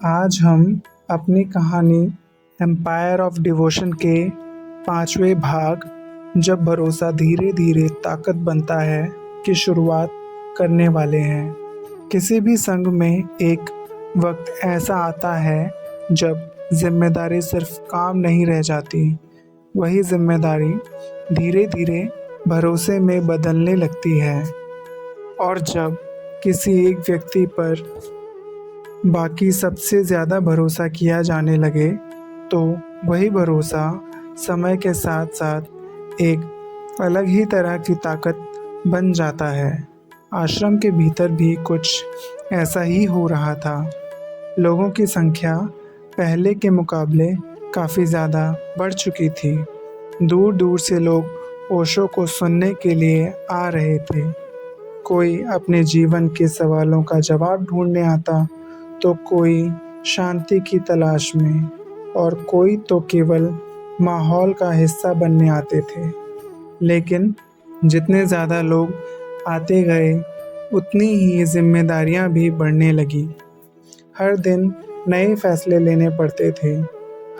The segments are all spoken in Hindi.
आज हम अपनी कहानी एम्पायर ऑफ डिवोशन के 5वें भाग जब भरोसा धीरे धीरे ताकत बनता है की शुरुआत करने वाले हैं। किसी भी संघ में एक वक्त ऐसा आता है जब जिम्मेदारी सिर्फ काम नहीं रह जाती, वही जिम्मेदारी धीरे धीरे भरोसे में बदलने लगती है। और जब किसी एक व्यक्ति पर बाकी सबसे ज़्यादा भरोसा किया जाने लगे तो वही भरोसा समय के साथ साथ एक अलग ही तरह की ताकत बन जाता है। आश्रम के भीतर भी कुछ ऐसा ही हो रहा था। लोगों की संख्या पहले के मुकाबले काफ़ी ज़्यादा बढ़ चुकी थी। दूर दूर से लोग ओशो को सुनने के लिए आ रहे थे। कोई अपने जीवन के सवालों का जवाब ढूंढने आता, तो कोई शांति की तलाश में, और कोई तो केवल माहौल का हिस्सा बनने आते थे। लेकिन जितने ज़्यादा लोग आते गए उतनी ही जिम्मेदारियां भी बढ़ने लगी। हर दिन नए फैसले लेने पड़ते थे।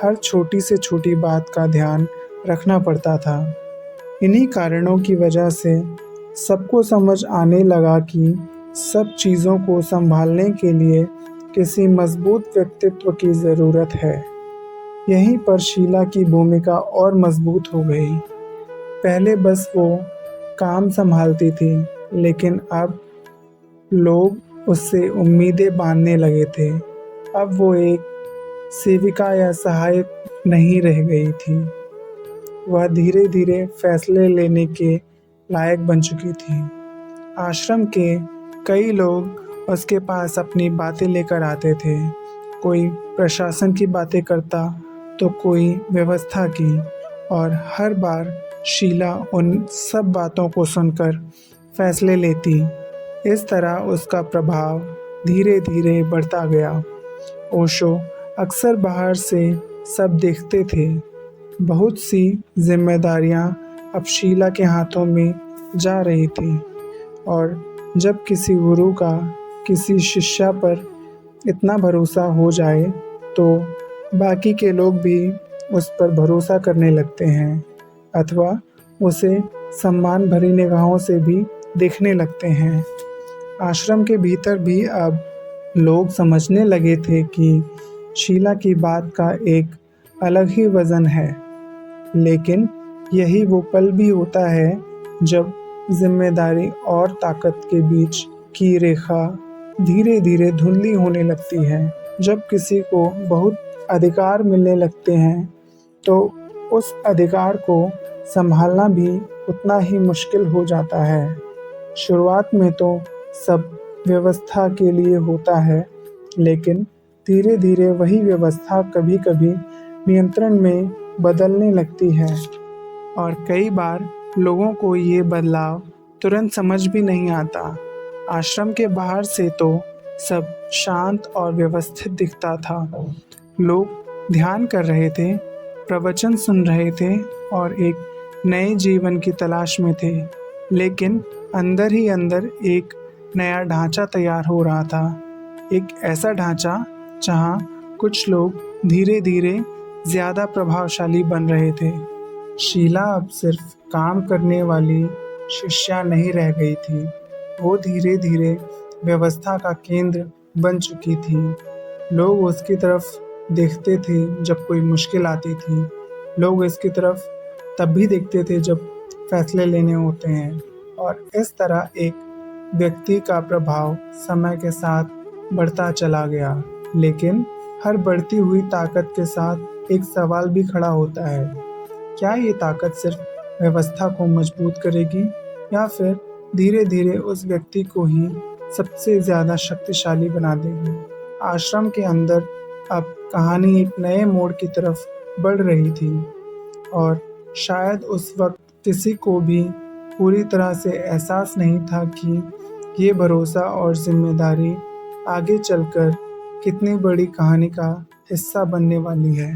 हर छोटी से छोटी बात का ध्यान रखना पड़ता था। इन्हीं कारणों की वजह से सबको समझ आने लगा कि सब चीज़ों को संभालने के लिए किसी मजबूत व्यक्तित्व की ज़रूरत है। यहीं पर शीला की भूमिका और मजबूत हो गई। पहले बस वो काम संभालती थी, लेकिन अब लोग उससे उम्मीदें बांधने लगे थे। अब वो एक सेविका या सहायक नहीं रह गई थी। वह धीरे धीरे फैसले लेने के लायक बन चुकी थी। आश्रम के कई लोग उसके पास अपनी बातें लेकर आते थे। कोई प्रशासन की बातें करता तो कोई व्यवस्था की, और हर बार शीला उन सब बातों को सुनकर फैसले लेती। इस तरह उसका प्रभाव धीरे धीरे बढ़ता गया। ओशो अक्सर बाहर से सब देखते थे। बहुत सी जिम्मेदारियां अब शीला के हाथों में जा रही थी, और जब किसी गुरु का किसी शिष्या पर इतना भरोसा हो जाए तो बाकी के लोग भी उस पर भरोसा करने लगते हैं, अथवा उसे सम्मान भरी निगाहों से भी देखने लगते हैं। आश्रम के भीतर भी अब लोग समझने लगे थे कि शीला की बात का एक अलग ही वज़न है। लेकिन यही वो पल भी होता है जब जिम्मेदारी और ताकत के बीच की रेखा धीरे धीरे धुंधली होने लगती है। जब किसी को बहुत अधिकार मिलने लगते हैं तो उस अधिकार को संभालना भी उतना ही मुश्किल हो जाता है। शुरुआत में तो सब व्यवस्था के लिए होता है, लेकिन धीरे धीरे वही व्यवस्था कभी कभी नियंत्रण में बदलने लगती है, और कई बार लोगों को ये बदलाव तुरंत समझ भी नहीं आता। आश्रम के बाहर से तो सब शांत और व्यवस्थित दिखता था। लोग ध्यान कर रहे थे, प्रवचन सुन रहे थे और एक नए जीवन की तलाश में थे। लेकिन अंदर ही अंदर एक नया ढांचा तैयार हो रहा था। एक ऐसा ढांचा जहां कुछ लोग धीरे धीरे ज़्यादा प्रभावशाली बन रहे थे। शीला अब सिर्फ काम करने वाली शिष्या नहीं रह गई थी। वो धीरे धीरे व्यवस्था का केंद्र बन चुकी थी। लोग उसकी तरफ देखते थे जब कोई मुश्किल आती थी। लोग इसकी तरफ तब भी देखते थे जब फैसले लेने होते हैं। और इस तरह एक व्यक्ति का प्रभाव समय के साथ बढ़ता चला गया। लेकिन हर बढ़ती हुई ताकत के साथ एक सवाल भी खड़ा होता है। क्या ये ताकत सिर्फ व्यवस्था को मजबूत करेगी, या फिर धीरे धीरे उस व्यक्ति को ही सबसे ज़्यादा शक्तिशाली बना देगी? आश्रम के अंदर अब कहानी एक नए मोड़ की तरफ बढ़ रही थी, और शायद उस वक्त किसी को भी पूरी तरह से एहसास नहीं था कि ये भरोसा और जिम्मेदारी आगे चलकर कितनी बड़ी कहानी का हिस्सा बनने वाली है।